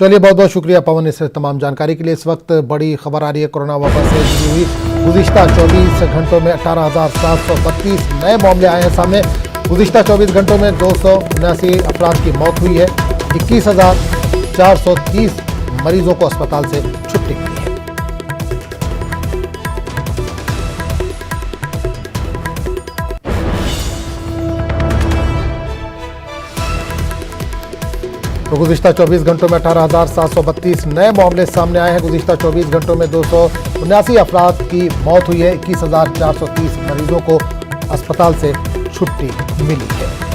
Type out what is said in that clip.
चलिए बहुत बहुत शुक्रिया पवन इस तमाम जानकारी के लिए। इस वक्त बड़ी खबर आ रही है कोरोना वायरस से जुड़ी हुई। गुज़िश्ता 24 घंटों में 18,732 नए मामले आए हैं सामने। गुज़िश्ता 24 घंटों में 279 अफराद की मौत हुई है। 21,430 मरीजों को अस्पताल से छुट्टी मिली है। तो गुज़िश्ता 24 घंटों में 18,732 नए मामले सामने आए हैं। गुज़िश्ता 24 घंटों में 279 अफराद की मौत हुई है। 21,430 मरीजों को अस्पताल से छुट्टी मिली है।